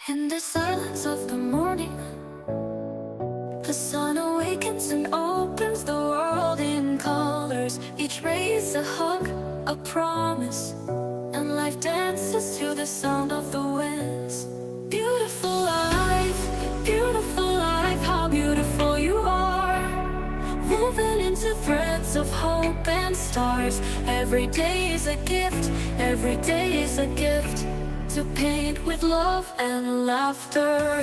In the silence of the morning, the sun awakens and opens the world in colors. Each ray is a hug, a promise, and life dances to the sound of the winds. Beautiful life, how beautiful you are. Woven into threads of hope and stars. Every day is a gift, every day is a gift, to paint with love and laughter.